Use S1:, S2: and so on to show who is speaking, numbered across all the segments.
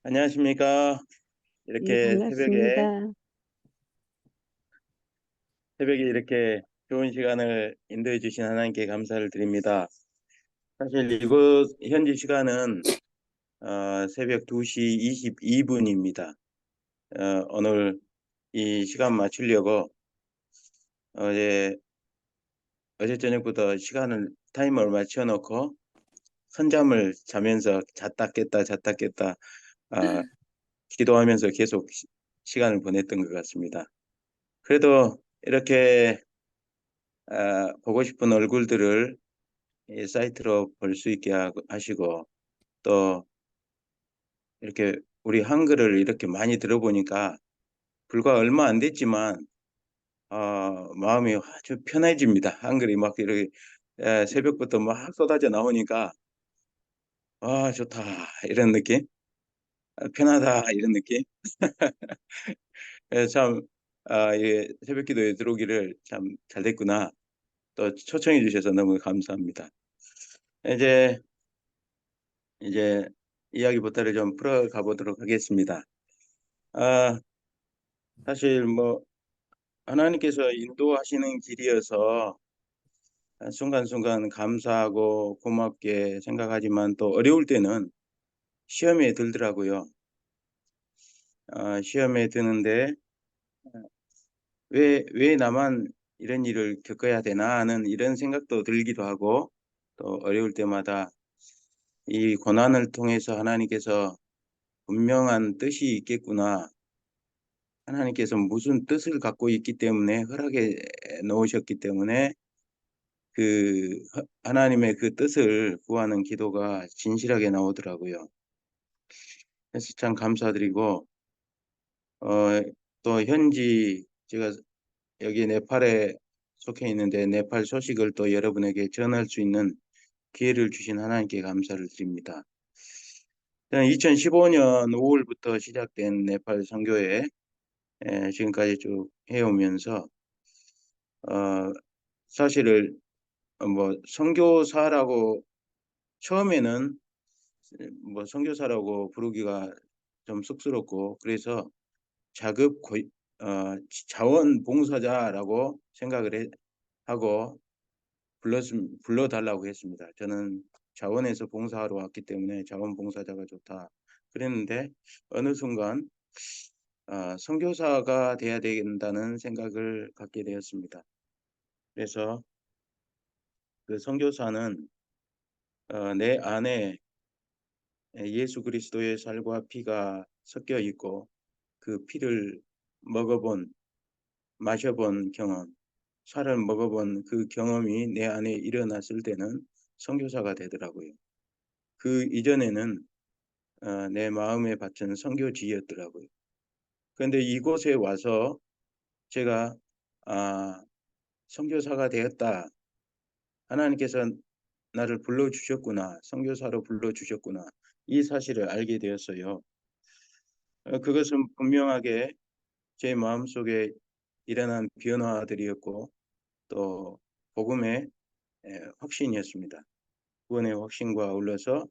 S1: 안녕하십니까.
S2: 예,
S1: 이렇게
S2: 반갑습니다.
S1: 새벽에 이렇게 좋은 시간을 인도해 주신 하나님께 감사를 드립니다. 사실 이곳 현지 시간은 새벽 2시 22분입니다. 오늘 이 시간 맞추려고 어제 어제 저녁부터 시간을 타이머를 맞춰 놓고 선잠을 자면서 잤다 깼다 아, 기도하면서 계속 시간을 보냈던 것 같습니다. 그래도 이렇게 보고 싶은 얼굴들을 이 사이트로 볼 수 있게 하시고 또 이렇게 우리 한글을 이렇게 많이 들어보니까 불과 얼마 안 됐지만 마음이 아주 편해집니다. 한글이 막 이렇게 새벽부터 막 쏟아져 나오니까 좋다 이런 느낌, 편하다 이런 느낌. 참 예, 새벽 기도에 들어오기를 참 잘 됐구나. 또 초청해 주셔서 너무 감사합니다. 이제 이제 이야기 부터를 좀 풀어가 보도록 하겠습니다. 아, 사실 뭐 하나님께서 인도하시는 길이어서 순간순간 감사하고 고맙게 생각하지만 또 어려울 때는 시험에 들더라고요. 시험에 드는데 왜 나만 이런 일을 겪어야 되나 하는 이런 생각도 들기도 하고 또 어려울 때마다 이 고난을 통해서 하나님께서 분명한 뜻이 있겠구나. 하나님께서 무슨 뜻을 갖고 있기 때문에 허락해 놓으셨기 때문에 하나님의 그 뜻을 구하는 기도가 진실하게 나오더라고요. 그래서 참 감사드리고 어, 또 현지 제가 여기 네팔에 속해 있는데 네팔 소식을 또 여러분에게 전할 수 있는 기회를 주신 하나님께 감사를 드립니다. 2015년 5월부터 시작된 네팔 선교회 지금까지 쭉 해오면서 어, 사실을 뭐 선교사라고 처음에는 뭐 선교사라고 부르기가 좀 쑥스럽고 그래서 자급 자원봉사자라고 하고 불러달라고 했습니다. 저는 자원에서 봉사하러 왔기 때문에 자원봉사자가 좋다 그랬는데 어느 순간 선교사가 돼야 된다는 생각을 갖게 되었습니다. 그래서 그 선교사는 내 안에 예수 그리스도의 살과 피가 섞여 있고 그 피를 먹어본 마셔본 경험, 살을 먹어본 그 경험이 내 안에 일어났을 때는 선교사가 되더라고요. 그 이전에는 내 마음에 받친 선교지였더라고요. 그런데 이곳에 와서 제가 아, 선교사가 되었다. 하나님께서 나를 불러주셨구나. 선교사로 불러주셨구나. 이 사실을 알게 되었어요. 그것은 분명하게 제 마음속에 일어난 변화들이었고 또 복음의 확신이었습니다. 구원의 확신과 아울러서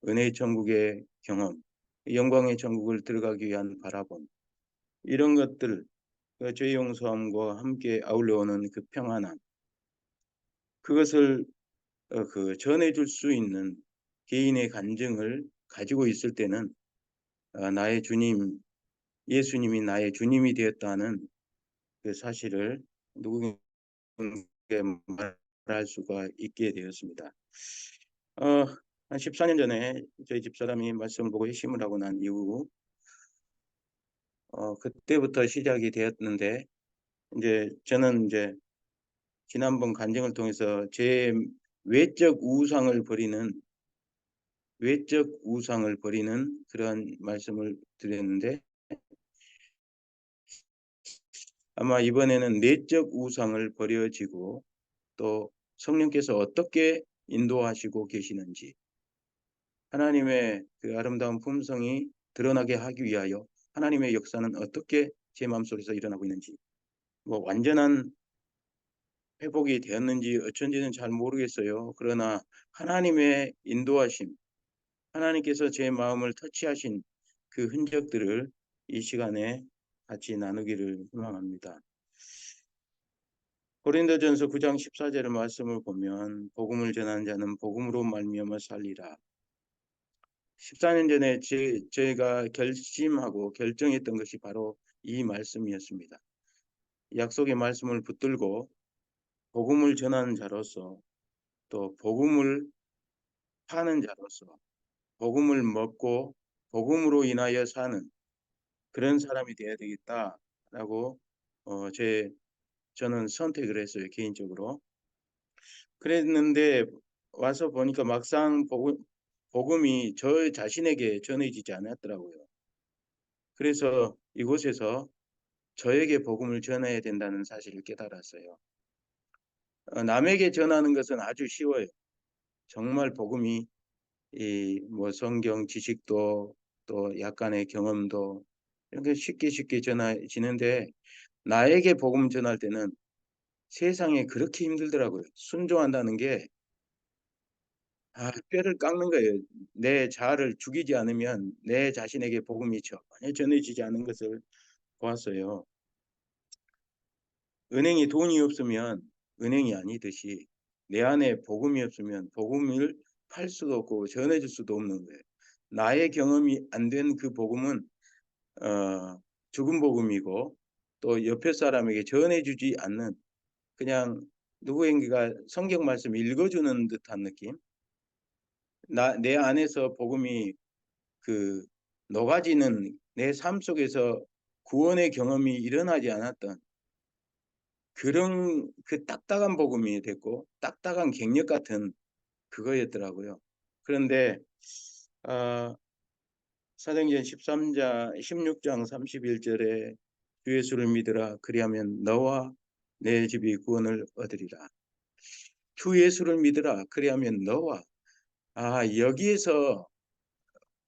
S1: 은혜의 천국의 경험, 영광의 천국을 들어가기 위한 바라봄 이런 것들 죄 용서함과 함께 아울러오는 그 평안함 그것을 전해줄 수 있는 개인의 간증을 가지고 있을 때는 나의 주님 예수님이 나의 주님이 되었다는 그 사실을 누구에게 말할 수가 있게 되었습니다. 한 14년 전에 저희 집사람이 말씀을 보고 회심을 하고 난 이후 그때부터 시작이 되었는데 저는 지난번 간증을 통해서 제 외적 우상을 버리는 그런 말씀을 드렸는데 아마 이번에는 내적 우상을 버려지고 또 성령께서 어떻게 인도하시고 계시는지 하나님의 그 아름다운 품성이 드러나게 하기 위하여 하나님의 역사는 어떻게 제 마음속에서 일어나고 있는지 뭐 완전한 회복이 되었는지 어쩐지는 잘 모르겠어요. 그러나 하나님의 인도하심, 하나님께서 제 마음을 터치하신 그 흔적들을 이 시간에 같이 나누기를 희망합니다. 고린도전서 9장 14절의 말씀을 보면 복음을 전하는 자는 복음으로 말미암아 살리라. 14년 전에 저희가 결심하고 결정했던 것이 바로 이 말씀이었습니다. 약속의 말씀을 붙들고 복음을 전하는 자로서, 또 복음을 파는 자로서, 복음을 먹고 복음으로 인하여 사는 그런 사람이 되어야 되겠다라고 저는 선택을 했어요, 개인적으로. 그랬는데 와서 보니까 막상 복음이 저 자신에게 전해지지 않았더라고요. 그래서 이곳에서 저에게 복음을 전해야 된다는 사실을 깨달았어요. 남에게 전하는 것은 아주 쉬워요. 정말 복음이 뭐 성경 지식도 또 약간의 경험도 이렇게 쉽게 전해지는데, 나에게 복음 전할 때는 세상에 그렇게 힘들더라고요. 순종한다는 게 뼈를 깎는 거예요. 내 자아를 죽이지 않으면 내 자신에게 복음이 전혀 전해지지 않은 것을 보았어요. 은행에 돈이 없으면 은행이 아니듯이 내 안에 복음이 없으면 복음을 팔 수도 없고 전해줄 수도 없는 거예요. 나의 경험이 안 된 그 복음은 죽은 복음이고, 또 옆에 사람에게 전해주지 않는, 그냥 누구에게가 성경 말씀 읽어주는 듯한 느낌. 내 안에서 복음이 녹아지는, 내 삶 속에서 구원의 경험이 일어나지 않았던 그런 딱딱한 복음이 됐고, 딱딱한 갱력 같은 그거였더라고요. 그런데 사도행전 16장 31절에 주 예수를 믿으라, 그리하면 너와 내 집이 구원을 얻으리라. 주 예수를 믿으라, 그리하면 너와,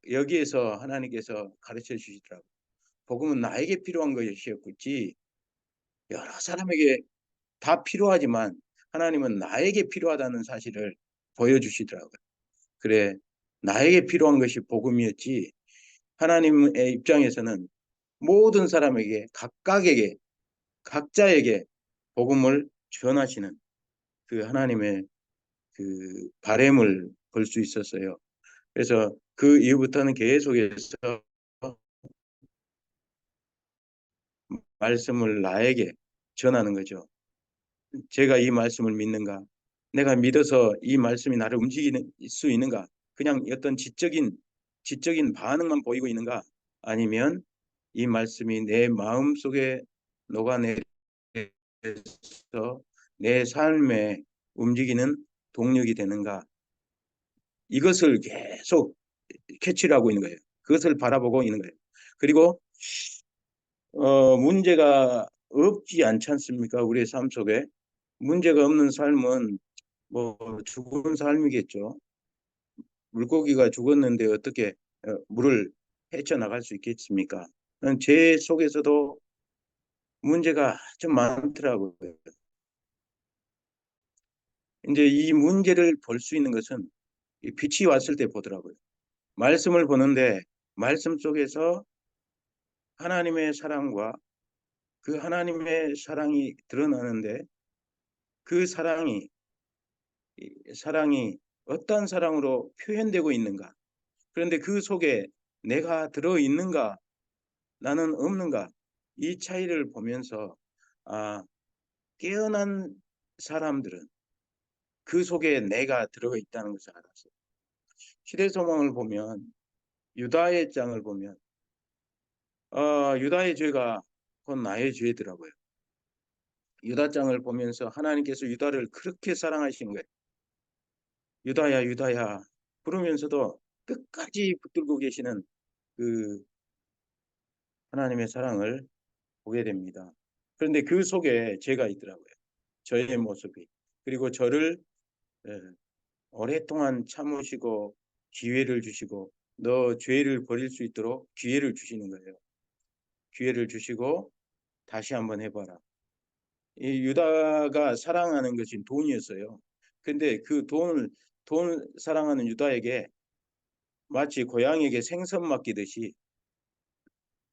S1: 여기에서 하나님께서 가르쳐 주시더라고요. 복음은 나에게 필요한 것이었지 여러 사람에게 다 필요하지만 하나님은 나에게 필요하다는 사실을 보여주시더라고요. 그래, 나에게 필요한 것이 복음이었지, 하나님의 입장에서는 모든 사람에게, 각자에게 복음을 전하시는 그 하나님의 그 바램을 볼 수 있었어요. 그래서 그 이후부터는 계속해서 말씀을 나에게 전하는 거죠. 제가 이 말씀을 믿는가? 내가 믿어서 이 말씀이 나를 움직일 수 있는가? 그냥 어떤 지적인 반응만 보이고 있는가? 아니면 이 말씀이 내 마음 속에 녹아내려서 내 삶에 움직이는 동력이 되는가? 이것을 계속 캐치를 하고 있는 거예요. 그것을 바라보고 있는 거예요. 그리고 문제가 없지 않지 않습니까? 우리의 삶 속에 문제가 없는 삶은 뭐 죽은 삶이겠죠. 물고기가 죽었는데 어떻게 물을 헤쳐나갈 수 있겠습니까? 제 속에서도 문제가 좀 많더라고요. 이제 이 문제를 볼 수 있는 것은 빛이 왔을 때 보더라고요. 말씀을 보는데 말씀 속에서 하나님의 사랑과 그 하나님의 사랑이 드러나는데, 그 사랑이 어떤 사랑으로 표현되고 있는가? 그런데 그 속에 내가 들어있는가, 나는 없는가? 이 차이를 보면서 깨어난 사람들은 그 속에 내가 들어있다는 것을 알았어요. 시대소망을 보면, 유다의 장을 보면 유다의 죄가 곧 나의 죄더라고요. 유다장을 보면서 하나님께서 유다를 그렇게 사랑하신 거예요. 유다야 유다야 부르면서도 끝까지 붙들고 계시는 그 하나님의 사랑을 보게 됩니다. 그런데 그 속에 죄가 있더라고요. 저의 모습이. 그리고 저를 오랫동안 참으시고 기회를 주시고, 너 죄를 버릴 수 있도록 기회를 주시는 거예요. 기회를 주시고 다시 한번 해봐라. 이 유다가 사랑하는 것이 돈이었어요. 근데 그 돈을 사랑하는 유다에게 마치 고양이에게 생선 맡기듯이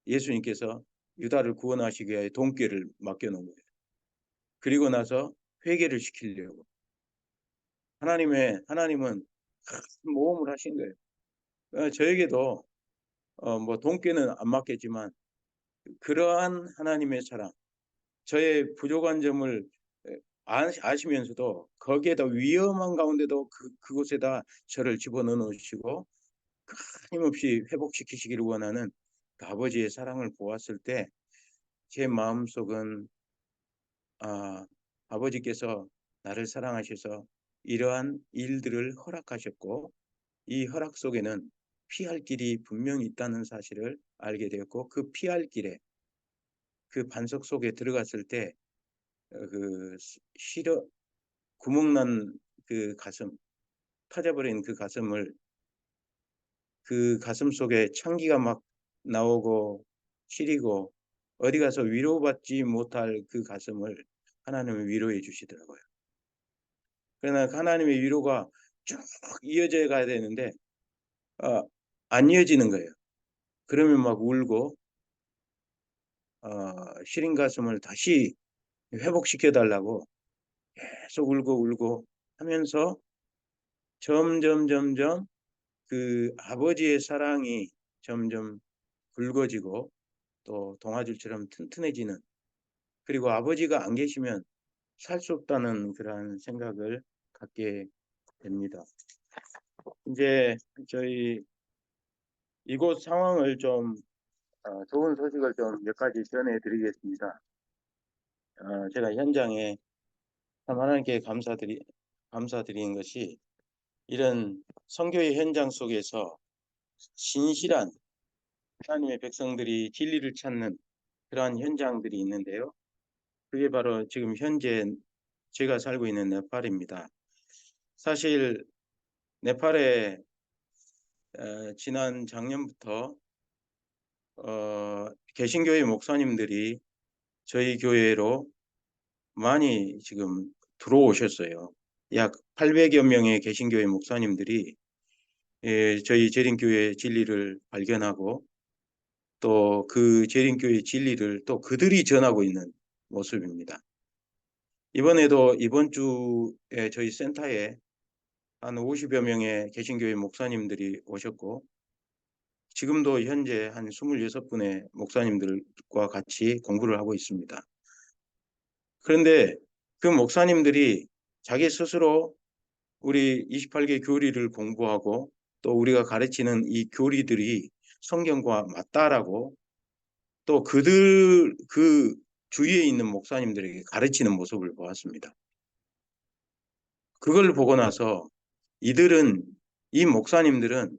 S1: 예수님께서 유다를 구원하시기 위해 돈꾀를 맡겨놓은 거예요. 그리고 나서 회개를 시키려고 하나님은 큰 모험을 하신 거예요. 저에게도 뭐 돈꾀는 안 맡겠지만 그러한 하나님의 사랑, 저의 부족한 점을 아시면서도 거기에다 위험한 가운데도 그곳에다 저를 집어넣어 놓으시고 끊임없이 회복시키시기를 원하는 그 아버지의 사랑을 보았을 때 제 마음속은 아버지께서 나를 사랑하셔서 이러한 일들을 허락하셨고 이 허락 속에는 피할 길이 분명히 있다는 사실을 알게 되었고 그 피할 길에 그 반석 속에 들어갔을 때 그 시려 구멍난 그 가슴, 터져버린 그 가슴을 그 가슴 속에 찬기가 막 나오고 시리고 어디 가서 위로받지 못할 그 가슴을 하나님은 위로해 주시더라고요. 그러나 하나님의 위로가 쭉 이어져 가야 되는데 안 이어지는 거예요. 그러면 막 울고 시린 가슴을 다시 회복시켜 달라고 계속 울고 하면서 점점 그 아버지의 사랑이 점점 굵어지고 또 동아줄처럼 튼튼해지는, 그리고 아버지가 안 계시면 살 수 없다는 그러한 생각을 갖게 됩니다. 이제 저희 이곳 상황을 좀 좋은 소식을 좀 몇 가지 전해드리겠습니다. 제가 현장에 참 하나님께 감사드리는 것이 이런 선교의 현장 속에서 신실한 하나님의 백성들이 진리를 찾는 그러한 현장들이 있는데요. 그게 바로 지금 현재 제가 살고 있는 네팔입니다. 사실 네팔에 지난 작년부터 개신교회 목사님들이 저희 교회로 많이 지금 들어오셨어요. 약 800여 명의 개신교회 목사님들이 저희 재림교회 진리를 발견하고 또 그 재림교회 진리를 또 그들이 전하고 있는 모습입니다. 이번에도 이번 주에 저희 센터에 한 50여 명의 개신교회 목사님들이 오셨고 지금도 현재 한 26분의 목사님들과 같이 공부를 하고 있습니다. 그런데 그 목사님들이 자기 스스로 우리 28개 교리를 공부하고 또 우리가 가르치는 이 교리들이 성경과 맞다라고 또 그 주위에 있는 목사님들에게 가르치는 모습을 보았습니다. 그걸 보고 나서 이 목사님들은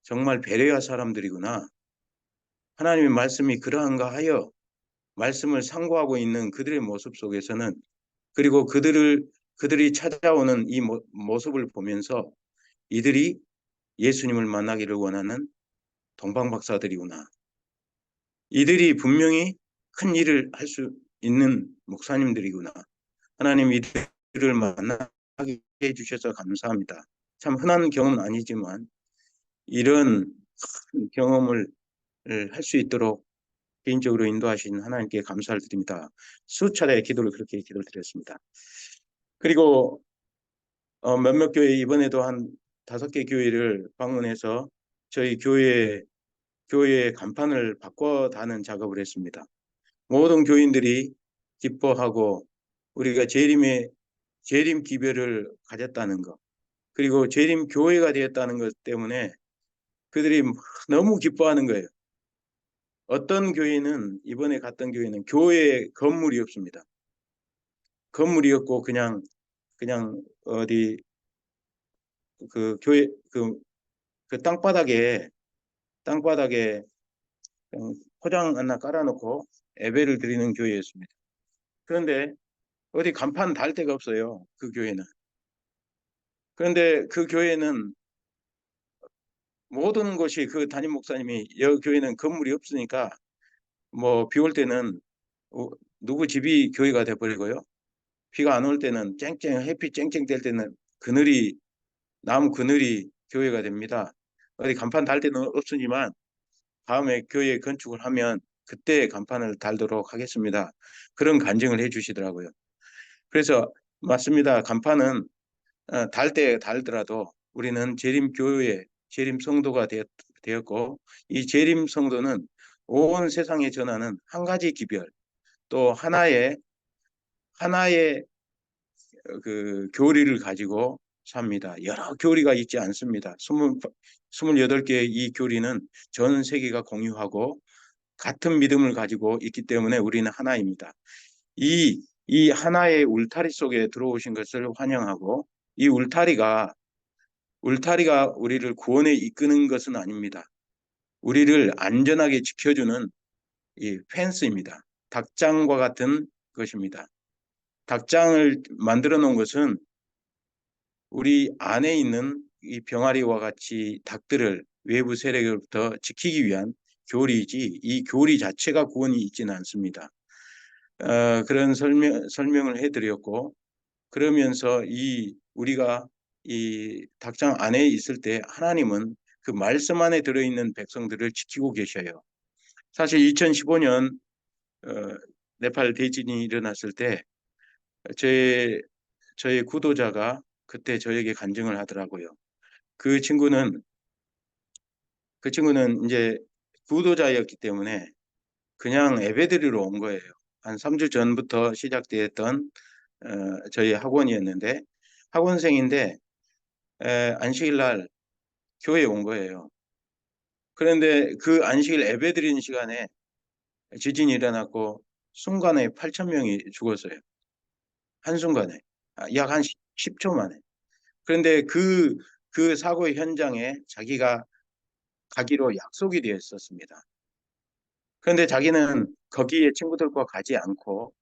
S1: 정말 배려할 사람들이구나. 하나님의 말씀이 그러한가 하여 말씀을 상고하고 있는 그들의 모습 속에서는, 그리고 그들이 찾아오는 이 모습을 보면서 이들이 예수님을 만나기를 원하는 동방박사들이구나. 이들이 분명히 큰 일을 할 수 있는 목사님들이구나. 하나님 이들을 만나게 해주셔서 감사합니다. 참 흔한 경험은 아니지만 이런 큰 경험을 할 수 있도록 개인적으로 인도하신 하나님께 감사를 드립니다. 수차례 그렇게 기도를 드렸습니다. 그리고 몇몇 교회 이번에도 한 5개 교회를 방문해서 저희 교회의 간판을 바꿔다는 작업을 했습니다. 모든 교인들이 기뻐하고 우리가 재림 기별을 가졌다는 것, 그리고 재림 교회가 되었다는 것 때문에 그들이 너무 기뻐하는 거예요. 어떤 교회는 이번에 갔던 교회는 교회 건물이 없습니다. 건물이 없고 그냥 어디 그 교회 그 땅바닥에 그냥 포장 하나 깔아놓고 예배를 드리는 교회였습니다. 그런데 어디 간판 달 데가 없어요. 그 교회는. 그런데 그 교회는 모든 것이 그 담임 목사님이 여 교회는 건물이 없으니까 뭐 비 올 때는 누구 집이 교회가 돼버리고요. 비가 안 올 때는 햇빛 쨍쨍 될 때는 나무 그늘이 교회가 됩니다. 어디 간판 달 데는 없으지만 다음에 교회 건축을 하면 그때 간판을 달도록 하겠습니다. 그런 간증을 해주시더라고요. 그래서 맞습니다. 간판은 달 때 달더라도 우리는 재림교회, 재림성도가 되었고, 이 재림성도는 온 세상에 전하는 한 가지 기별, 또 하나의 그 교리를 가지고 삽니다. 여러 교리가 있지 않습니다. 28개의 이 교리는 전 세계가 공유하고 같은 믿음을 가지고 있기 때문에 우리는 하나입니다. 이 하나의 울타리 속에 들어오신 것을 환영하고, 이 울타리가 우리를 구원에 이끄는 것은 아닙니다. 우리를 안전하게 지켜주는 이 펜스입니다. 닭장과 같은 것입니다. 닭장을 만들어 놓은 것은 우리 안에 있는 이 병아리와 같이 닭들을 외부 세력으로부터 지키기 위한 교리이지, 이 교리 자체가 구원이 있지는 않습니다. 그런 설명을 해드렸고, 그러면서 우리가 이 닭장 안에 있을 때 하나님은 그 말씀 안에 들어있는 백성들을 지키고 계셔요. 사실 2015년 네팔 대지진이 일어났을 때 저의 구도자가 그때 저에게 간증을 하더라고요. 그 친구는 이제 구도자였기 때문에 그냥 예배드리러 온 거예요. 한 3주 전부터 시작되었던 저희 학원이었는데, 학원생인데 안식일 날 교회에 온 거예요. 그런데 그 안식일 예배드리는 시간에 지진이 일어났고 순간에 8천 명이 죽었어요. 한순간에. 약 한 10초 만에. 그런데 그 사고 현장에 자기가 가기로 약속이 되어 있었습니다. 그런데 자기는 거기에 친구들과 가지 않고,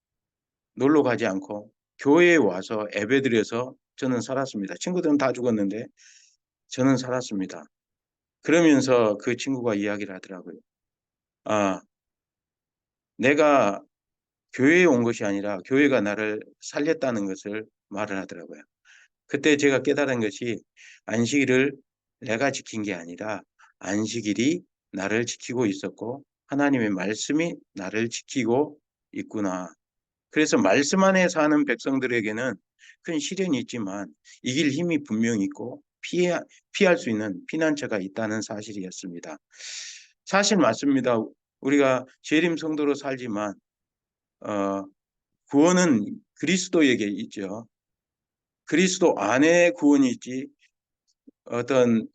S1: 놀러 가지 않고 교회에 와서 예배드려서 저는 살았습니다. 친구들은 다 죽었는데 저는 살았습니다. 그러면서 그 친구가 이야기를 하더라고요. 아, 내가 교회에 온 것이 아니라 교회가 나를 살렸다는 것을 말을 하더라고요. 그때 제가 깨달은 것이, 안식일을 내가 지킨 게 아니라 안식일이 나를 지키고 있었고 하나님의 말씀이 나를 지키고 있구나. 그래서 말씀 안에 사는 백성들에게는 큰 시련이 있지만 이길 힘이 분명히 있고 피할 수 있는 피난처가 있다는 사실이었습니다. 사실 맞습니다. 우리가 재림 성도로 살지만 어, 구원은 그리스도에게 있죠. 그리스도 안에 구원이 있지 어떤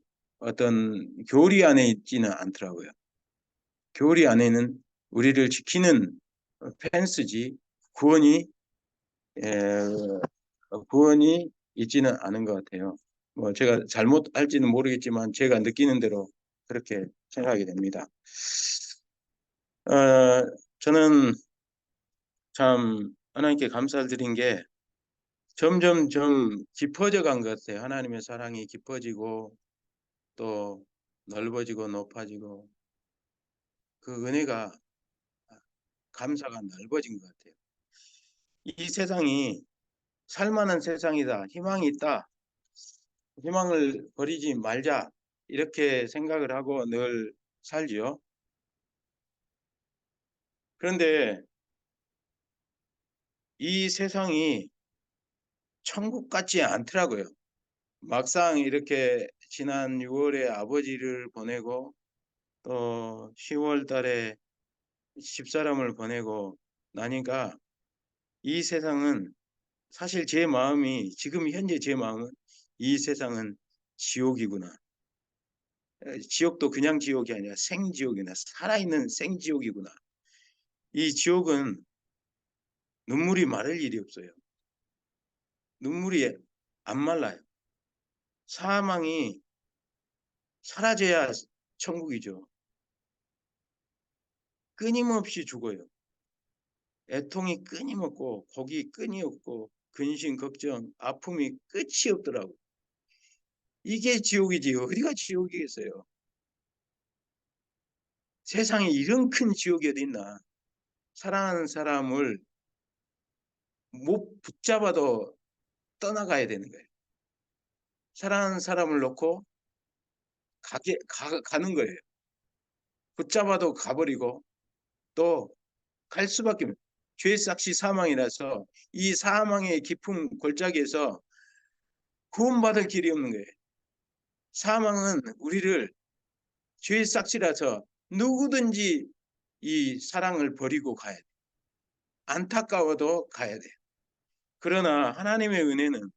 S1: 교리 안에 있지는 않더라고요. 교리 안에는 우리를 지키는 펜스지 구원이 에, 구원이 있지는 않은 것 같아요. 뭐 제가 잘못할지는 모르겠지만 제가 느끼는 대로 그렇게 생각이 됩니다. 어, 저는 참 하나님께 감사를 드린 게 점점 좀 깊어져 간 것 같아요. 하나님의 사랑이 깊어지고 또 넓어지고 높아지고 그 은혜가, 감사가 넓어진 것 같아요. 이 세상이 살만한 세상이다. 희망이 있다. 희망을 버리지 말자. 이렇게 생각을 하고 늘 살지요. 그런데 이 세상이 천국 같지 않더라고요. 막상 이렇게 지난 6월에 아버지를 보내고 또 10월 달에 집사람을 보내고 나니까 이 세상은, 사실 제 마음이, 지금 현재 제 마음은 이 세상은 지옥이구나. 지옥도 그냥 지옥이 아니라 생지옥이나 살아있는 생지옥이구나. 이 지옥은 눈물이 마를 일이 없어요. 눈물이 안 말라요. 사망이 사라져야 천국이죠. 끊임없이 죽어요. 애통이 끊임없고 곡이 끊이 없고 근심, 걱정, 아픔이 끝이 없더라고. 이게 지옥이지 어디가 지옥이겠어요. 세상에 이런 큰 지옥이 어디 있나. 사랑하는 사람을 못 붙잡아도 떠나가야 되는 거예요. 사랑하는 사람을 놓고 가는 거예요. 붙잡아도 가버리고 또 갈 수밖에 없어요. 죄 삭시 사망이라서 이 사망의 깊은 골짜기에서 구원받을 길이 없는 거예요. 사망은 우리를 죄 삭시라서 누구든지 이 사랑을 버리고 가야 돼. 안타까워도 가야 돼. 그러나 하나님의 은혜는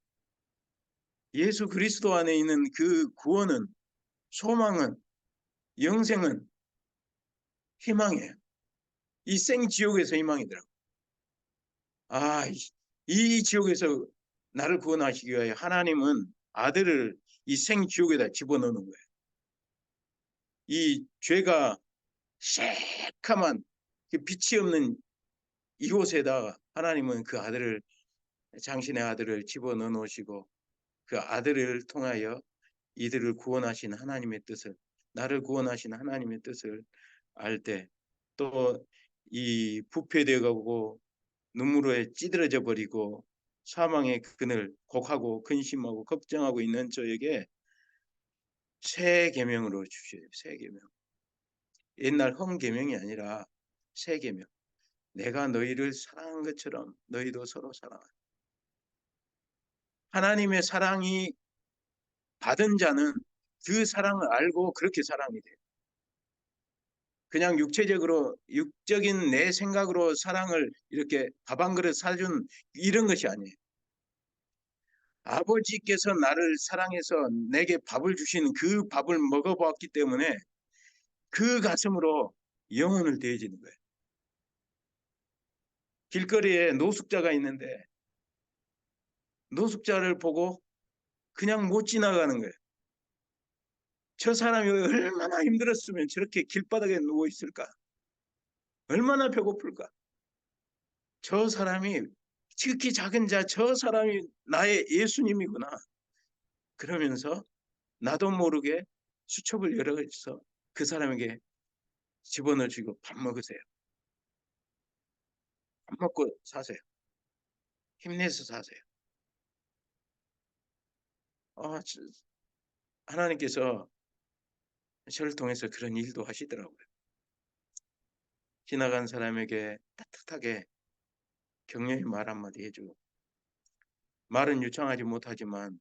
S1: 예수 그리스도 안에 있는 그 구원은, 소망은, 영생은 희망이에요. 이 생지옥에서 희망이더라고. 이 지옥에서 나를 구원하시기 위하여 하나님은 아들을 이 생지옥에다 집어넣는 거예요. 이 죄가 새카만 빛이 없는 이곳에다가 하나님은 그 아들을, 당신의 아들을 집어넣어 놓으시고 그 아들을 통하여 이들을 구원하신 하나님의 뜻을, 나를 구원하신 하나님의 뜻을 알 때 또 이 부패되어 가고 눈물에 찌들어져 버리고 사망의 그늘 곡하고 근심하고 걱정하고 있는 저에게 새 계명으로 주셔요. 새 계명. 옛날 헌 계명이 아니라 새 계명. 내가 너희를 사랑한 것처럼 너희도 서로 사랑하라. 하나님의 사랑이 받은 자는 그 사랑을 알고 그렇게 사랑이 돼요. 그냥 육체적으로, 육적인 내 생각으로 사랑을 이렇게 밥 한 그릇 사준 이런 것이 아니에요. 아버지께서 나를 사랑해서 내게 밥을 주신 그 밥을 먹어봤기 때문에 그 가슴으로 영혼을 대해지는 거예요. 길거리에 노숙자가 있는데 노숙자를 보고 그냥 못 지나가는 거예요. 저 사람이 얼마나 힘들었으면 저렇게 길바닥에 누워 있을까? 얼마나 배고플까? 저 사람이, 지극히 작은 자, 저 사람이 나의 예수님이구나. 그러면서 나도 모르게 수첩을 열어서 그 사람에게 집어넣어 주고 밥 먹으세요. 밥 먹고 사세요. 힘내서 사세요. 하나님께서 저를 통해서 그런 일도 하시더라고요. 지나간 사람에게 따뜻하게 격려의 말 한마디 해주고, 말은 유창하지 못하지만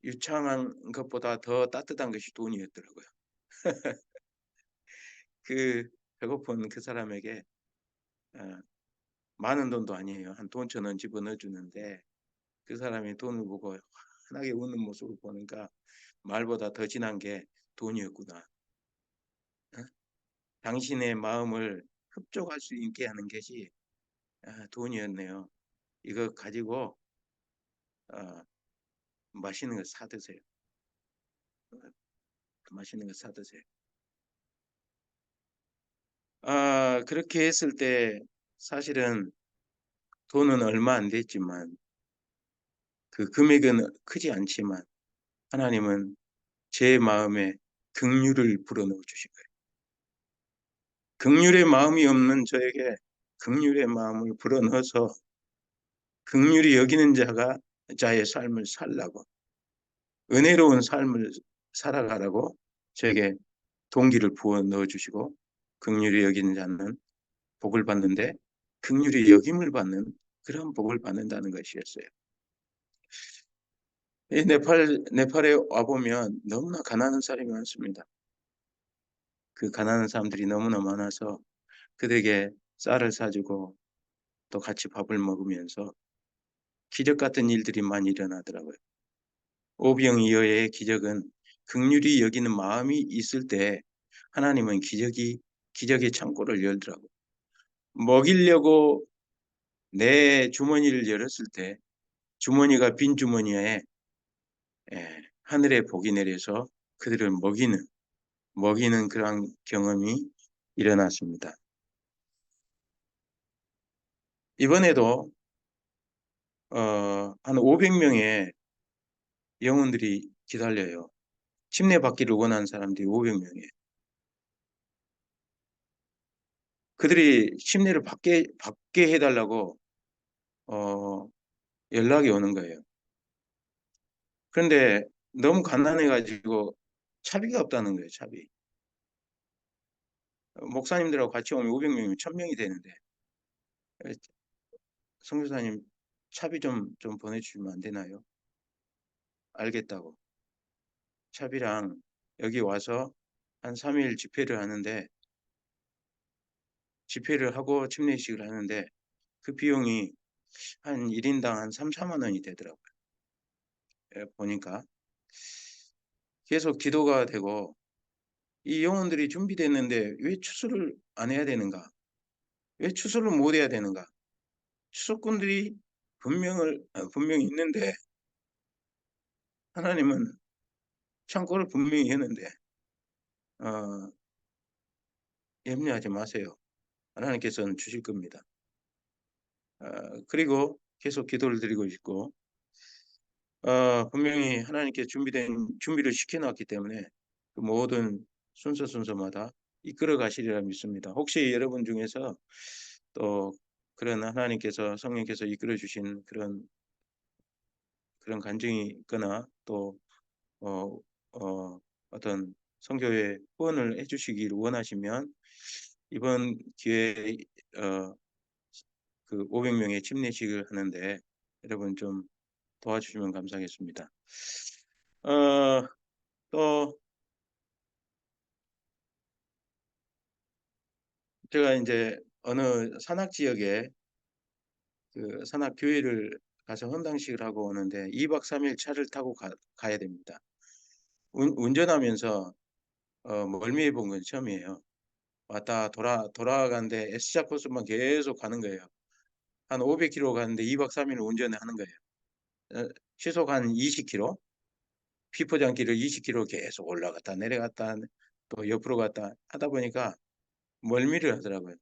S1: 유창한 것보다 더 따뜻한 것이 돈이었더라고요. 그 배고픈 그 사람에게 많은 돈도 아니에요. 한 돈 1,000원 집어넣어 주는데 그 사람이 돈을 보고 환하게 웃는 모습을 보니까 말보다 더 진한 게 돈이었구나. 당신의 마음을 흡족할 수 있게 하는 것이 돈이었네요. 이거 가지고 맛있는 거 사 드세요. 맛있는 거 사 드세요. 그렇게 했을 때 사실은 돈은 얼마 안 됐지만 그 금액은 크지 않지만 하나님은 제 마음에 긍휼을 불어넣어 주신 거예요. 긍휼의 마음이 없는 저에게 긍휼의 마음을 불어넣어서 긍휼히 여기는 자의 삶을 살라고, 은혜로운 삶을 살아가라고 저에게 동기를 부어 넣어 주시고, 긍휼히 여기는 자는 복을 받는데 긍휼히 여김을 받는 그런 복을 받는다는 것이었어요. 네팔에 와보면 너무나 가난한 사람이 많습니다. 그 가난한 사람들이 너무나 많아서 그들에게 쌀을 사주고 또 같이 밥을 먹으면서 기적 같은 일들이 많이 일어나더라고요. 오병이어의 기적은 긍휼히 여기는 마음이 있을 때 하나님은 기적의 창고를 열더라고요. 먹이려고 내 주머니를 열었을 때 주머니가 빈 주머니에 하늘의 복이 내려서 그들을 먹이는 그런 경험이 일어났습니다. 이번에도 한 500명의 영혼들이 기다려요. 침례받기를 원하는 사람들이 500명이에요. 그들이 침례를 받게 해달라고 연락이 오는 거예요. 그런데 너무 가난해가지고 차비가 없다는 거예요. 차비. 목사님들하고 같이 오면 500명이면 1000명이 되는데 선교사님 차비 좀 보내주시면 안 되나요? 알겠다고. 차비랑 여기 와서 한 3일 집회를 하는데 집회를 하고 침례식을 하는데 그 비용이 한 1인당 한 3, 4만 원이 되더라고요. 보니까 계속 기도가 되고 이 영혼들이 준비됐는데 왜 추수를 안 해야 되는가? 왜 추수를 못 해야 되는가? 추수꾼들이 분명히 있는데 하나님은 창고를 분명히 했는데 어, 염려하지 마세요. 하나님께서는 주실 겁니다. 그리고 계속 기도를 드리고 있고 분명히 하나님께 준비를 시켜놨기 때문에 그 모든 순서마다 이끌어 가시리라 믿습니다. 혹시 여러분 중에서 또 그런 하나님께서 성령께서 이끌어 주신 그런 간증이 있거나 또 어, 어떤 선교회 후원을 해주시기를 원하시면 이번 기회에 그 500명의 침례식을 하는데 여러분 좀 도와주시면 감사하겠습니다. 또 제가 이제 어느 산악 지역에 그 산악 교회를 가서 헌당식을 하고 오는데 2박 3일 차를 타고 가야 됩니다. 운전하면서 멀미해 본 건 처음이에요. 왔다 돌아가는데 S자 코스만 계속 가는 거예요. 한 500km 가는데 2박 3일 운전을 하는 거예요. 시속 한 20km, 피포장길을 20km 계속 올라갔다 내려갔다 또 옆으로 갔다 하다 보니까 멀미를 하더라고요.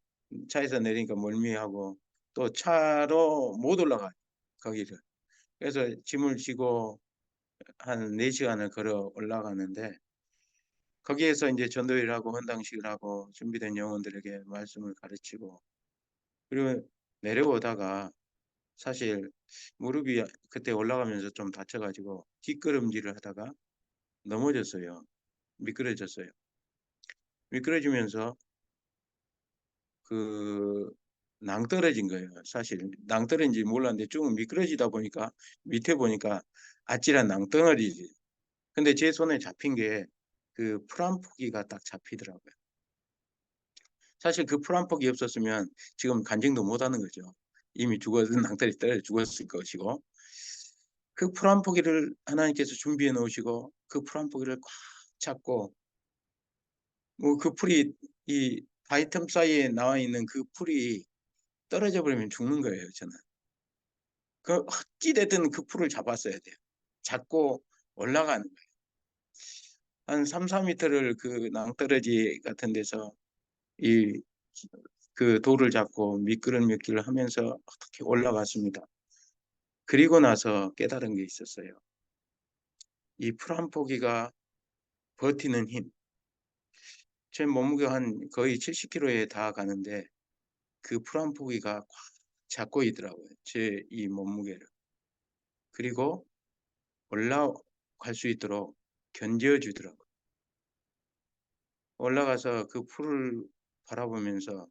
S1: 차에서 내리니까 멀미하고 또 차로 못 올라가요. 거기를. 그래서 짐을 지고 한 4시간을 걸어 올라가는데 거기에서 이제 전도회를 하고 헌당식을 하고 준비된 영혼들에게 말씀을 가르치고 그리고 내려오다가 사실 무릎이 그때 올라가면서 좀 다쳐가지고 뒷걸음질을 하다가 넘어졌어요. 미끄러졌어요. 미끄러지면서 그 낭떠러진 거예요. 사실 낭떠러진지 몰랐는데 조금 미끄러지다 보니까 밑에 보니까 아찔한 낭떠러지지. 근데 제 손에 잡힌 게 그 프란포기가 딱 잡히더라고요. 사실 그 프란포기 없었으면 지금 간증도 못 하는 거죠. 이미 죽었은 낭떠러지 떨어져 죽었을 것이고 그 프란포기를 하나님께서 준비해 놓으시고 그 프란포기를 꽉 잡고 뭐 그 풀이 이 바위틈 사이에 나와 있는 그 풀이 떨어져 버리면 죽는 거예요, 저는. 그 어찌됐든 그 풀을 잡았어야 돼요. 잡고 올라가는 거예요. 한 3, 4m를 그 낭떠러지 같은 데서 이 그 돌을 잡고 미끄럼미끼를 하면서 어떻게 올라갔습니다. 그리고 나서 깨달은 게 있었어요. 이 풀 한 포기가 버티는 힘. 제 몸무게가 한 거의 70kg에 다 가는데 그 풀 한 포기가 꽉 잡고 있더라고요. 제 이 몸무게를. 그리고 올라갈 수 있도록 견뎌주더라고요. 올라가서 그 풀을 바라보면서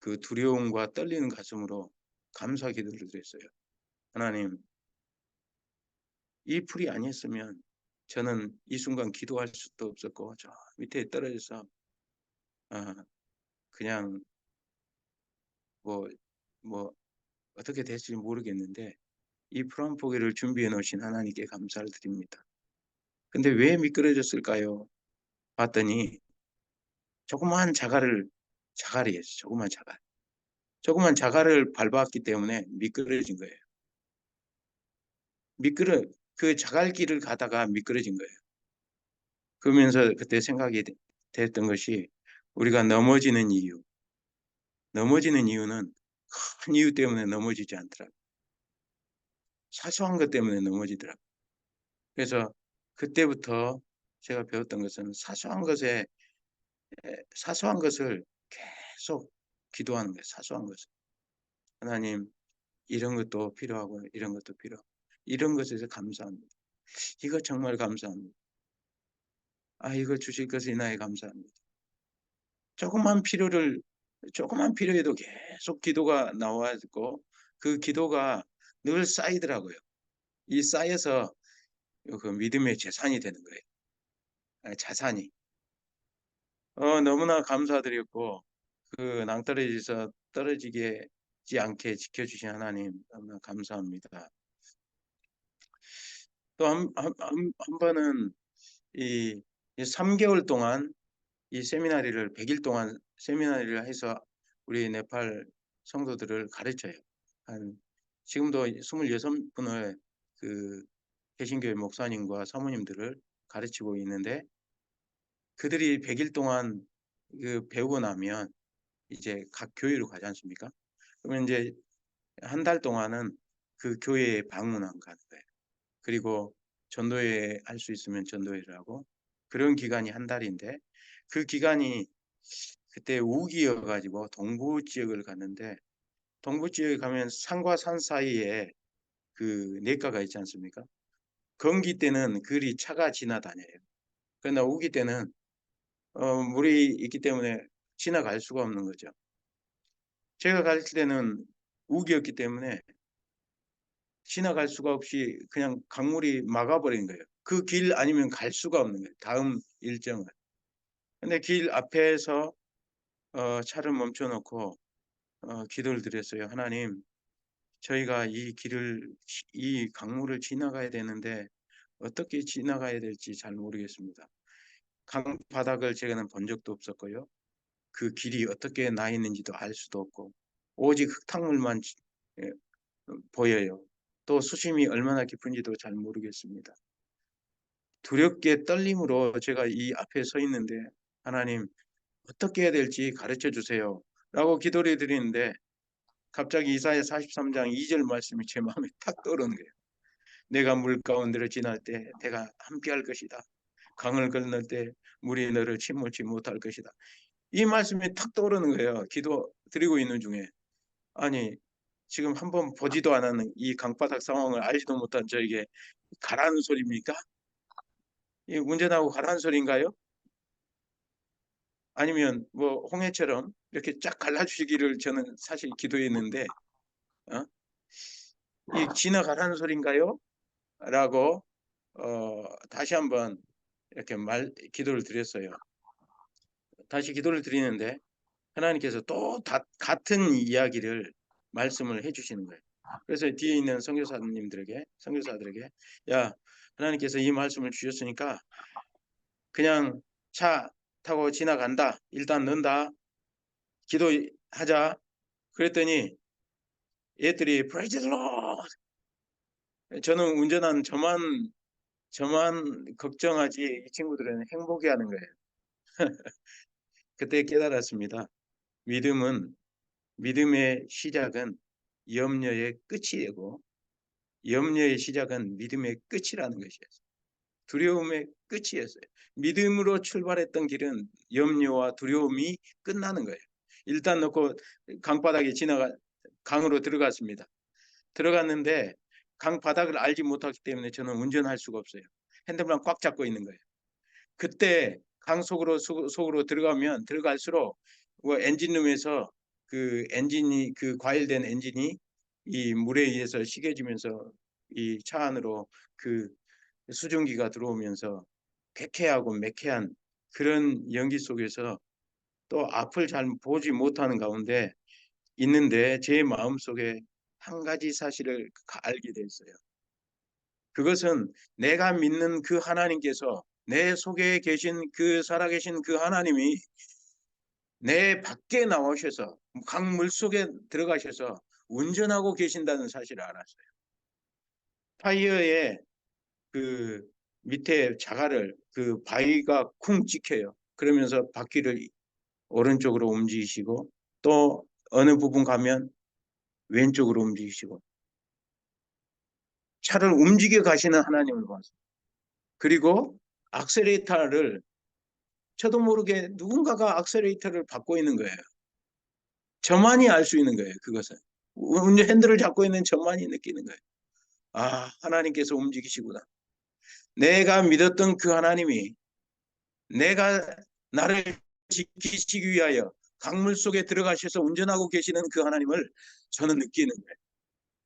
S1: 그 두려움과 떨리는 가슴으로 감사 기도를 드렸어요. 하나님, 이 풀이 아니었으면 저는 이 순간 기도할 수도 없었고 저 밑에 떨어져서 그냥 뭐, 뭐 어떻게 될지 모르겠는데 이 풀 한 포기를 준비해 놓으신 하나님께 감사를 드립니다. 근데 왜 미끄러졌을까요? 봤더니 조그마한 자갈이에요. 조그마한 자갈. 조그만 자갈을 밟았기 때문에 미끄러진 거예요. 미끄러 그 자갈길을 가다가 미끄러진 거예요. 그러면서 그때 생각이 됐던 것이 우리가 넘어지는 이유는 큰 이유 때문에 넘어지지 않더라고요. 사소한 것 때문에 넘어지더라고요. 그래서 그때부터 제가 배웠던 것은 사소한 것을 계속 기도하는 거예요. 사소한 것을. 하나님, 이런 것도 필요하고 이런 것도 필요하고 이런 것에서 감사합니다. 이거 정말 감사합니다. 이거 주실 것을 인하여 감사합니다. 조그만 필요에도 계속 기도가 나와있고 그 기도가 늘 쌓이더라고요. 이 쌓여서 그 믿음의 재산이 되는 거예요. 자산이. 너무나 감사드렸고 그 낭떠러지에서 떨어지지 않게 지켜주신 하나님 너무나 감사합니다. 또 한 번은 이 3개월 동안 이 세미나리를 100일 동안 세미나리를 해서 우리 네팔 성도들을 가르쳐요. 지금도 26분의 그 개신교회 목사님과 사모님들을 가르치고 있는데 그들이 100일 동안 그 배우고 나면 이제 각 교회로 가지 않습니까? 그러면 이제 한 달 동안은 그 교회에 방문한 가는 거예요. 그리고 전도회 할 수 있으면 전도회를 하고 그런 기간이 한 달인데 그 기간이 그때 우기여가지고 동부 지역을 갔는데 동부 지역에 가면 산과 산 사이에 그 냇가가 있지 않습니까? 건기 때는 그리 차가 지나다녀요. 그러나 우기 때는 물이 있기 때문에 지나갈 수가 없는 거죠. 제가 갈 때는 우기였기 때문에 지나갈 수가 없이 그냥 강물이 막아버린 거예요. 그 길 아니면 갈 수가 없는 거예요. 다음 일정을. 근데 길 앞에서 차를 멈춰놓고 기도를 드렸어요. 하나님, 저희가 이 강물을 지나가야 되는데 어떻게 지나가야 될지 잘 모르겠습니다. 강 바닥을 제가는 본 적도 없었고요. 그 길이 어떻게 나 있는지도 알 수도 없고 오직 흙탕물만 예, 보여요. 또 수심이 얼마나 깊은지도 잘 모르겠습니다. 두렵게 떨림으로 제가 이 앞에 서 있는데 하나님 어떻게 해야 될지 가르쳐 주세요 라고 기도를 드리는데 갑자기 이사야 43장 2절 말씀이 제 마음에 탁 떠오르는 거예요. 내가 물 가운데를 지날 때 내가 함께할 것이다. 강을 건널 때 물이 너를 침몰치 못할 것이다. 이 말씀이 탁 떠오르는 거예요. 기도 드리고 있는 중에. 아니 지금 한번 보지도 않은 이 강바닥 상황을 알지도 못한 저에게 가라는 소리입니까? 이 운전하고 가라는 소리인가요? 아니면 뭐 홍해처럼 이렇게 쫙 갈라주시기를 저는 사실 기도했는데 어? 이 지나가라는 소리인가요? 라고 다시 한번 이렇게 기도를 드렸어요. 다시 기도를 드리는데 하나님께서 또 같은 이야기를 말씀을 해주시는 거예요. 그래서 뒤에 있는 선교사들에게 야 하나님께서 이 말씀을 주셨으니까 그냥 차 타고 지나간다. 일단 넣는다. 기도하자. 그랬더니 얘들이 프레이즈 로 저는 운전한 저만 걱정하지 이 친구들은 행복해하는 거예요. 그때 깨달았습니다. 믿음의 시작은 염려의 끝이고 염려의 시작은 믿음의 끝이라는 것이었어요. 두려움의 끝이었어요. 믿음으로 출발했던 길은 염려와 두려움이 끝나는 거예요. 일단 놓고 강바닥에 강으로 들어갔습니다. 들어갔는데 강바닥을 알지 못하기 때문에 저는 운전할 수가 없어요. 핸들만 꽉 잡고 있는 거예요. 그때 강 속으로 들어가면 들어갈수록 엔진룸에서 그 과열된 엔진이 이 물에 의해서 식어지면서 이 차 안으로 그 수증기가 들어오면서 쾌쾌하고 매캐한 그런 연기 속에서 또 앞을 잘 보지 못하는 가운데 있는데 제 마음속에 한 가지 사실을 알게 됐어요. 그것은 내가 믿는 그 하나님께서 내 속에 계신 그 살아계신 그 하나님이 내 밖에 나오셔서 강물 속에 들어가셔서 운전하고 계신다는 사실을 알았어요. 타이어에 그 밑에 자갈을 그 바위가 쿵 찍혀요. 그러면서 바퀴를 오른쪽으로 움직이시고 또 어느 부분 가면 왼쪽으로 움직이시고 차를 움직여 가시는 하나님을 봤어요. 그리고 악셀레이터를 저도 모르게 누군가가 악셀레이터를 밟고 있는 거예요. 저만이 알 수 있는 거예요. 그것은 운전 핸들을 잡고 있는 저만이 느끼는 거예요. 아, 하나님께서 움직이시구나. 내가 믿었던 그 하나님이 내가 나를 지키시기 위하여 강물 속에 들어가셔서 운전하고 계시는 그 하나님을 저는 느끼는 거예요.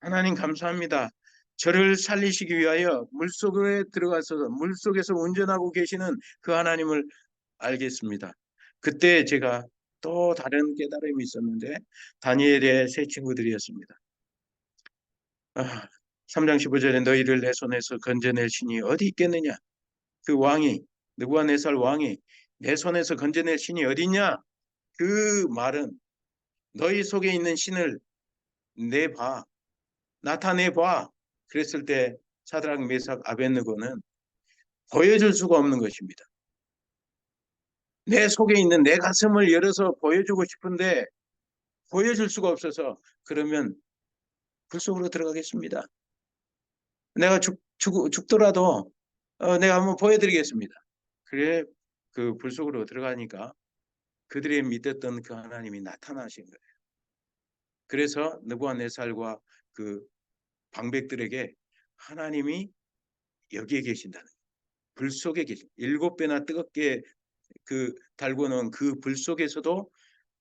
S1: 하나님 감사합니다. 저를 살리시기 위하여 물속에 들어가서 물속에서 운전하고 계시는 그 하나님을 알겠습니다. 그때 제가 또 다른 깨달음이 있었는데 다니엘의 세 친구들이었습니다. 3장 15절에 너희를 내 손에서 건져낼 신이 어디 있겠느냐? 그 왕이 느부갓네살 왕이 내 손에서 건져낼 신이 어디냐? 그 말은 너희 속에 있는 신을 내봐, 나타내봐. 그랬을 때 사드락, 메삭, 아벳느고는 보여줄 수가 없는 것입니다. 내 속에 있는 내 가슴을 열어서 보여주고 싶은데 보여줄 수가 없어서 그러면 불 속으로 들어가겠습니다. 내가 죽더라도 내가 한번 보여드리겠습니다. 그래 그 불 속으로 들어가니까 그들이 믿었던 그 하나님이 나타나신 거예요. 그래서 느부갓네살과 그 방백들에게 하나님이 여기에 계신다는 거예요. 불 속에 계신 7배나 뜨겁게 그 달고 놓은 그 불 속에서도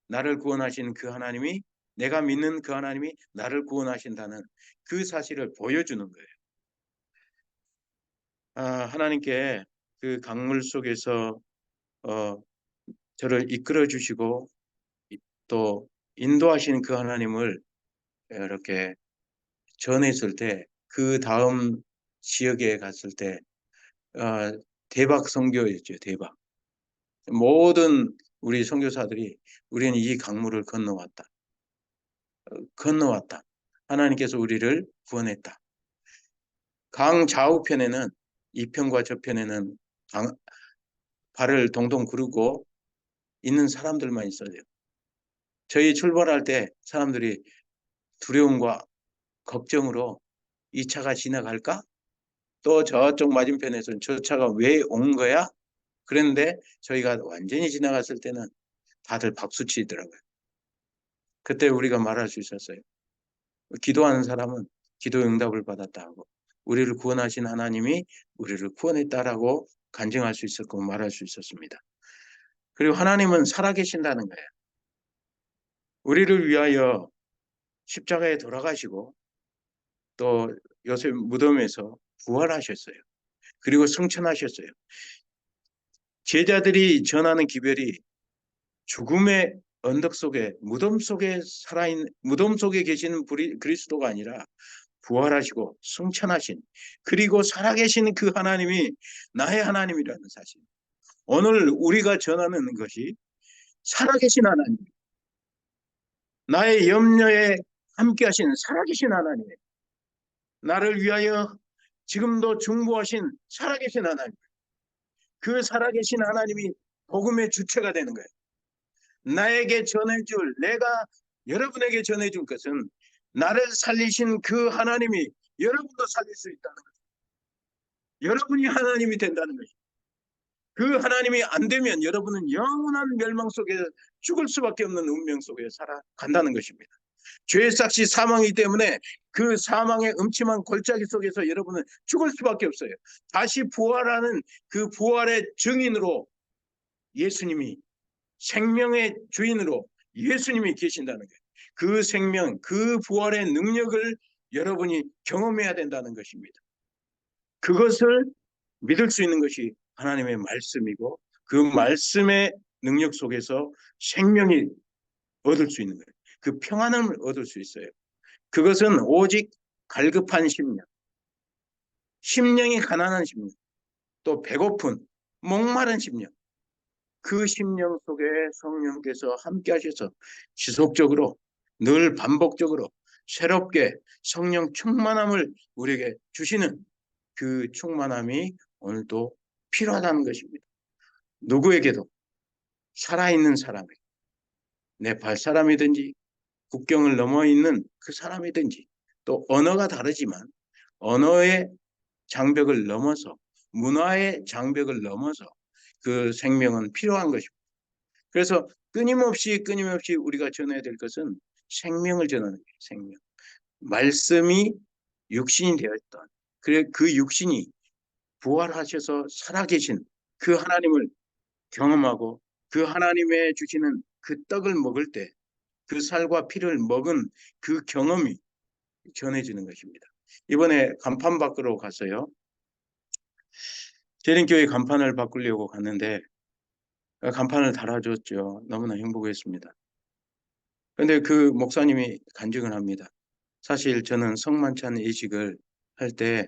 S1: 나를 구원하신 그 하나님이 내가 믿는 그 하나님이 나를 구원하신다는 그 사실을 보여주는 거예요. 하나님께 그 강물 속에서 저를 이끌어 주시고 또 인도하신 그 하나님을 이렇게 전했을 때 그 다음 지역에 갔을 때 대박 선교였죠. 대박. 모든 우리 선교사들이 우리는 이 강물을 건너왔다. 건너왔다. 하나님께서 우리를 구원했다. 강 좌우편에는 이편과 저편에는 발을 동동 구르고 있는 사람들만 있어요. 저희 출발할 때 사람들이 두려움과 걱정으로 이 차가 지나갈까? 또 저쪽 맞은편에서는 저 차가 왜 온 거야? 그런데 저희가 완전히 지나갔을 때는 다들 박수치더라고요. 그때 우리가 말할 수 있었어요. 기도하는 사람은 기도 응답을 받았다 하고 우리를 구원하신 하나님이 우리를 구원했다라고 간증할 수 있었고 말할 수 있었습니다. 그리고 하나님은 살아계신다는 거예요. 우리를 위하여 십자가에 돌아가시고 또 요셉 무덤에서 부활하셨어요. 그리고 승천하셨어요. 제자들이 전하는 기별이 죽음의 언덕 속에 무덤 속에 계시는 그리스도가 아니라 부활하시고 승천하신 그리고 살아계신 그 하나님이 나의 하나님이라는 사실. 오늘 우리가 전하는 것이 살아계신 하나님, 나의 염려에 함께하신 살아계신 하나님, 나를 위하여 지금도 중보하신 살아계신 하나님, 그 살아계신 하나님이 복음의 주체가 되는 거예요. 나에게 전해줄, 내가 여러분에게 전해줄 것은 나를 살리신 그 하나님이 여러분도 살릴 수 있다는 거죠. 여러분이 하나님이 된다는 거죠. 그 하나님이 안 되면 여러분은 영원한 멸망 속에 죽을 수밖에 없는 운명 속에 살아간다는 것입니다. 죄의 삭시 사망이기 때문에 그 사망의 음침한 골짜기 속에서 여러분은 죽을 수밖에 없어요. 다시 부활하는 그 부활의 증인으로 예수님이 생명의 주인으로 예수님이 계신다는 거예요. 그 생명, 그 부활의 능력을 여러분이 경험해야 된다는 것입니다. 그것을 믿을 수 있는 것이 하나님의 말씀이고 그 말씀의 능력 속에서 생명이 얻을 수 있는 거예요. 그 평안을 얻을 수 있어요. 그것은 오직 갈급한 심령이 가난한 심령, 또 배고픈 목마른 심령, 그 심령 속에 성령께서 함께 하셔서 지속적으로 늘 반복적으로 새롭게 성령 충만함을 우리에게 주시는 그 충만함이 오늘도 필요하다는 것입니다. 누구에게도 살아있는 사람에게 내 발사람이든지 국경을 넘어 있는 그 사람이든지 또 언어가 다르지만 언어의 장벽을 넘어서 문화의 장벽을 넘어서 그 생명은 필요한 것입니다. 그래서 끊임없이 우리가 전해야 될 것은 생명을 전하는 거예요. 생명. 말씀이 육신이 되었던 그 육신이 부활하셔서 살아계신 그 하나님을 경험하고 그 하나님의 주시는 그 떡을 먹을 때 그 살과 피를 먹은 그 경험이 전해지는 것입니다. 이번에 간판 바꾸러 갔어요. 재림교회 간판을 바꾸려고 갔는데 간판을 달아줬죠. 너무나 행복했습니다. 그런데 그 목사님이 간증을 합니다. 사실 저는 성만찬 예식을 할 때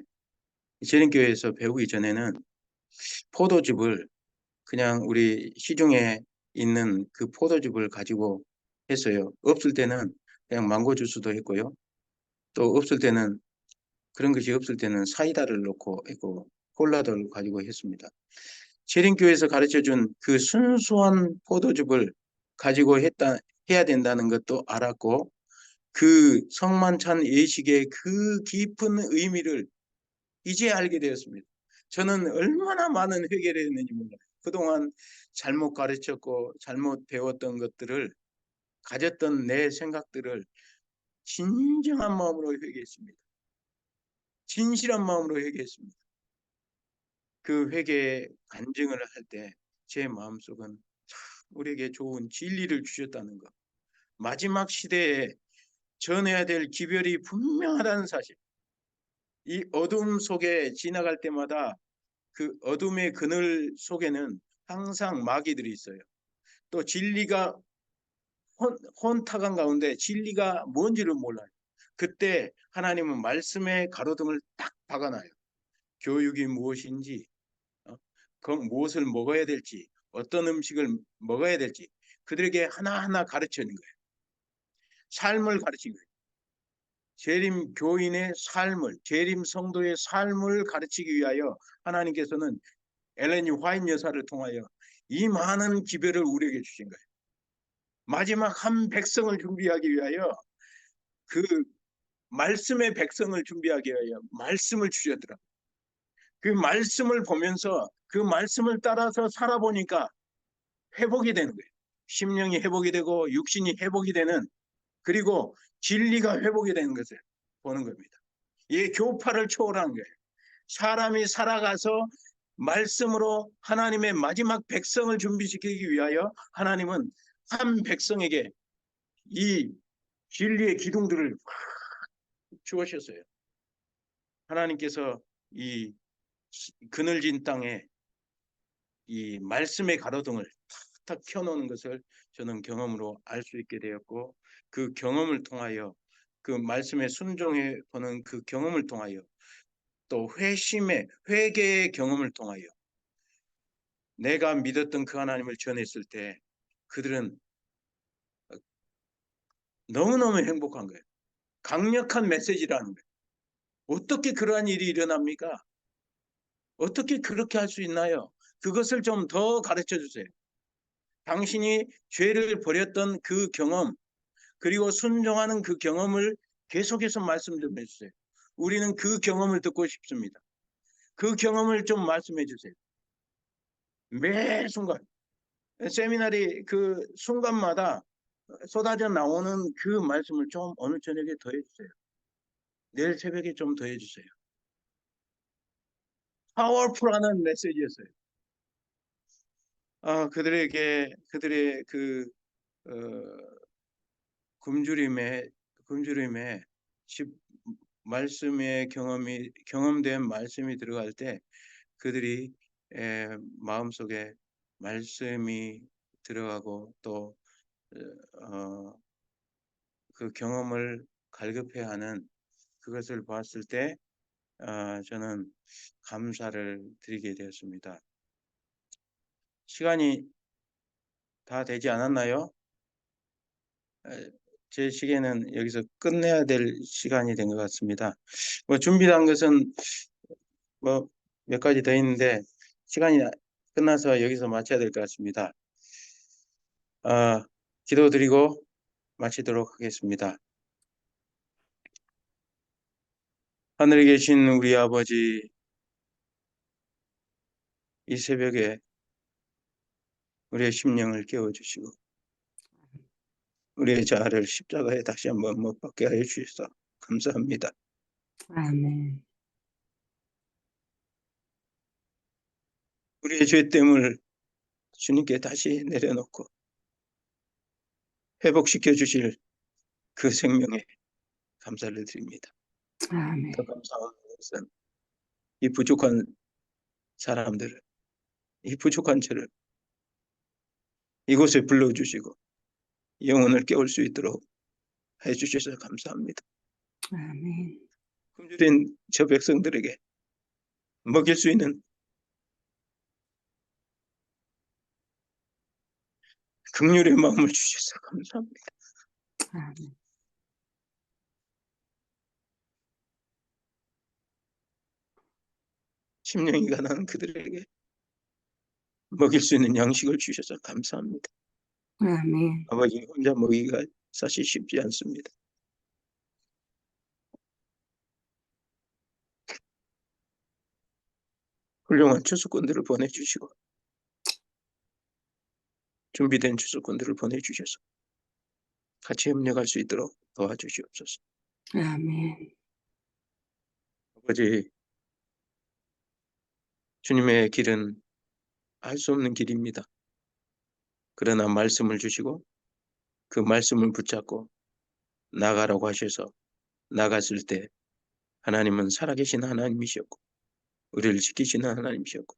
S1: 재림교회에서 배우기 전에는 포도즙을 그냥 우리 시중에 있는 그 포도즙을 가지고 했어요. 없을 때는 그냥 망고 주스도 했고요. 또 없을 때는 그런 것이 없을 때는 사이다를 넣고 했고 콜라도 가지고 했습니다. 재림교회에서 가르쳐준 그 순수한 포도즙을 가지고 해야 된다는 것도 알았고 그 성만찬 예식의 그 깊은 의미를 이제 알게 되었습니다. 저는 얼마나 많은 회개를 했는지 몰라요. 그동안 잘못 가르쳤고 잘못 배웠던 것들을 가졌던 내 생각들을 진정한 마음으로 회개했습니다. 진실한 마음으로 회개했습니다. 그 회개 간증을 할 때 제 마음속은 우리에게 좋은 진리를 주셨다는 것, 마지막 시대에 전해야 될 기별이 분명하다는 사실, 이 어둠 속에 지나갈 때마다 그 어둠의 그늘 속에는 항상 마귀들이 있어요. 또 진리가 혼탁한 가운데 진리가 뭔지를 몰라요. 그때 하나님은 말씀의 가로등을 딱 박아놔요. 교육이 무엇인지, 그 무엇을 먹어야 될지, 어떤 음식을 먹어야 될지 그들에게 하나하나 가르치는 거예요. 삶을 가르치는 거예요. 재림 교인의 삶을, 재림 성도의 삶을 가르치기 위하여 하나님께서는 엘렌 화이트 여사를 통하여 이 많은 기별을 우리에게 주신 거예요. 마지막 한 백성을 준비하기 위하여 그 말씀의 백성을 준비하기 위하여 말씀을 주셨더라. 그 말씀을 보면서 그 말씀을 따라서 살아보니까 회복이 되는 거예요. 심령이 회복이 되고 육신이 회복이 되는, 그리고 진리가 회복이 되는 것을 보는 겁니다. 이 교파를 초월한 거예요. 사람이 살아가서 말씀으로 하나님의 마지막 백성을 준비시키기 위하여 하나님은 한 백성에게 이 진리의 기둥들을 주으셨어요. 하나님께서 이 그늘진 땅에 이 말씀의 가로등을 탁탁 켜놓는 것을 저는 경험으로 알 수 있게 되었고, 그 경험을 통하여 그 말씀에 순종해 보는 그 경험을 통하여 또 회개의 경험을 통하여 내가 믿었던 그 하나님을 전했을 때 그들은 너무너무 행복한 거예요. 강력한 메시지라는 거예요. 어떻게 그러한 일이 일어납니까? 어떻게 그렇게 할 수 있나요? 그것을 좀 더 가르쳐 주세요. 당신이 죄를 버렸던 그 경험, 그리고 순종하는 그 경험을 계속해서 말씀 좀 해주세요. 우리는 그 경험을 듣고 싶습니다. 그 경험을 좀 말씀해 주세요. 매 순간 세미나리 그 순간마다 쏟아져 나오는 그 말씀을 좀 오늘 저녁에 더 해주세요. 내일 새벽에 좀 더 해주세요. 파워풀하는 메시지였어요. 그들의 그 굶주림에 집 말씀의 경험된 말씀이 들어갈 때 그들이 마음속에 말씀이 들어가고 또 그 경험을 갈급해하는 그것을 봤을 때 저는 감사를 드리게 되었습니다. 시간이 다 되지 않았나요? 제 시계는 여기서 끝내야 될 시간이 된 것 같습니다. 뭐 준비한 것은 뭐 몇 가지 더 있는데 시간이 끝나서 여기서 마쳐야 될 것 같습니다. 기도드리고 마치도록 하겠습니다. 하늘에 계신 우리 아버지, 이 새벽에 우리의 심령을 깨워주시고 우리의 자아를 십자가에 다시 한번 못 박게 하여 주셔서 감사합니다.
S2: 아멘.
S1: 우리의 죄됨을 주님께 다시 내려놓고 회복시켜 주실 그 생명에 감사를 드립니다. 더
S2: 아멘.
S1: 감사한 것은 이 부족한 사람들을, 이 부족한 저를 이곳에 불러주시고 영혼을 깨울 수 있도록 해주셔서 감사합니다.
S2: 아멘.
S1: 굶주린 저 백성들에게 먹일 수 있는 긍휼의 마음을 주셔서 감사합니다.
S2: 아멘.
S1: 심령이 가난한 그들에게 먹일 수 있는 양식을 주셔서 감사합니다.
S2: 아멘.
S1: 아버지 혼자 먹이기가 사실 쉽지 않습니다. 훌륭한 추수꾼들을 보내주시고 준비된 추수꾼들을 보내주셔서 같이 협력할 수 있도록 도와주시옵소서.
S2: 아멘.
S1: 아버지, 주님의 길은 알 수 없는 길입니다. 그러나 말씀을 주시고 그 말씀을 붙잡고 나가라고 하셔서 나갔을 때 하나님은 살아계신 하나님이셨고 우리를 지키시는 하나님이셨고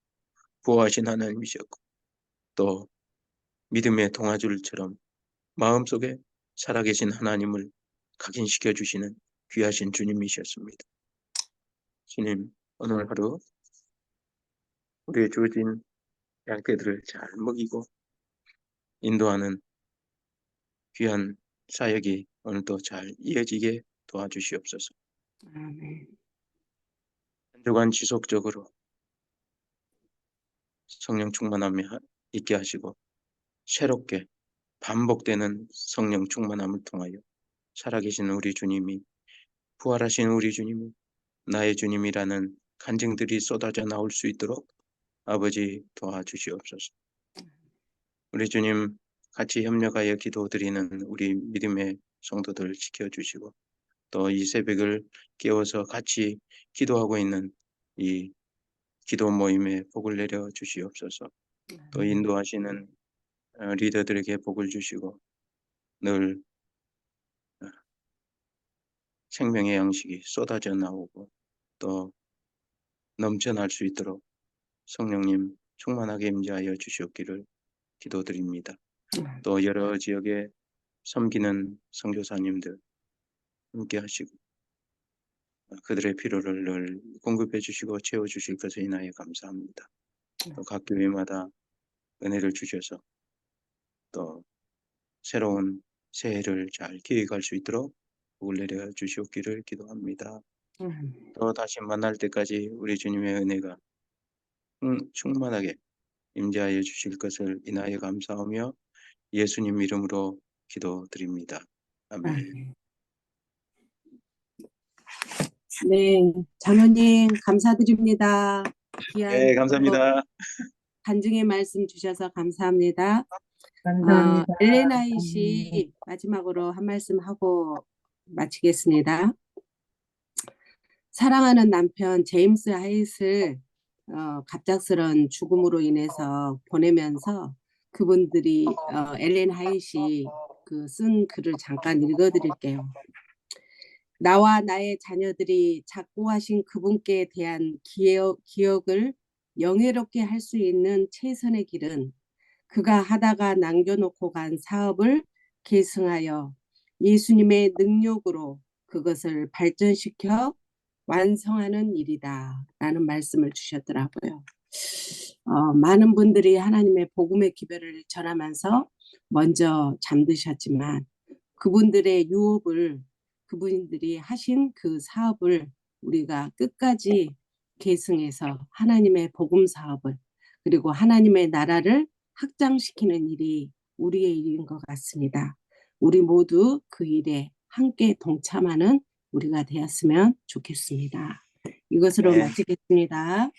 S1: 보호하신 하나님이셨고 또 믿음의 동아줄처럼 마음속에 살아계신 하나님을 각인시켜 주시는 귀하신 주님이셨습니다. 주님, 오늘 하루 우리의 주어진 양떼들을 잘 먹이고 인도하는 귀한 사역이 오늘도 잘 이어지게 도와주시옵소서.
S2: 아멘.
S1: 한 주간 지속적으로 성령 충만함이 있게 하시고 새롭게 반복되는 성령 충만함을 통하여 살아계신 우리 주님이 부활하신 우리 주님이 나의 주님이라는 간증들이 쏟아져 나올 수 있도록 아버지 도와주시옵소서. 우리 주님 같이 협력하여 기도드리는 우리 믿음의 성도들 지켜주시고 또 이 새벽을 깨워서 같이 기도하고 있는 이 기도 모임에 복을 내려 주시옵소서. 또 인도하시는 리더들에게 복을 주시고 늘 생명의 양식이 쏟아져 나오고 또 넘쳐날 수 있도록 성령님 충만하게 임재하여 주시옵기를 기도드립니다. 또 여러 지역에 섬기는 선교사님들 함께 하시고 그들의 필요를 늘 공급해 주시고 채워 주실 것을 인하여 감사합니다. 또 각 교회마다 은혜를 주셔서 또 새로운 새해를 잘 기획할 수 있도록 복을 내려 주시옵기를 기도합니다. 또 다시 만날 때까지 우리 주님의 은혜가 충만하게 임재하여 주실 것을 인하여 감사하며 예수님 이름으로 기도드립니다. 아멘.
S2: 네, 장로님 감사드립니다. 귀한
S1: 네, 감사합니다.
S2: 간증의 말씀 주셔서 감사합니다.
S3: 감사합니다.
S2: 엘레나 씨 마지막으로 한 말씀 하고 마치겠습니다. 사랑하는 남편 제임스 하이트를 갑작스런 죽음으로 인해서 보내면서 그분들이 엘렌 하이트이 쓴 글을 잠깐 읽어드릴게요. 나와 나의 자녀들이 작고하신 그분께 대한 기억을 영예롭게 할 수 있는 최선의 길은 그가 하다가 남겨놓고 간 사업을 계승하여 예수님의 능력으로 그것을 발전시켜 완성하는 일이다 라는 말씀을 주셨더라고요. 많은 분들이 하나님의 복음의 기별을 전하면서 먼저 잠드셨지만 그분들의 유업을 그분들이 하신 그 사업을 우리가 끝까지 계승해서 하나님의 복음 사업을 그리고 하나님의 나라를 확장시키는 일이 우리의 일인 것 같습니다. 우리 모두 그 일에 함께 동참하는 우리가 되었으면 좋겠습니다. 이것으로
S1: 네.
S2: 마치겠습니다.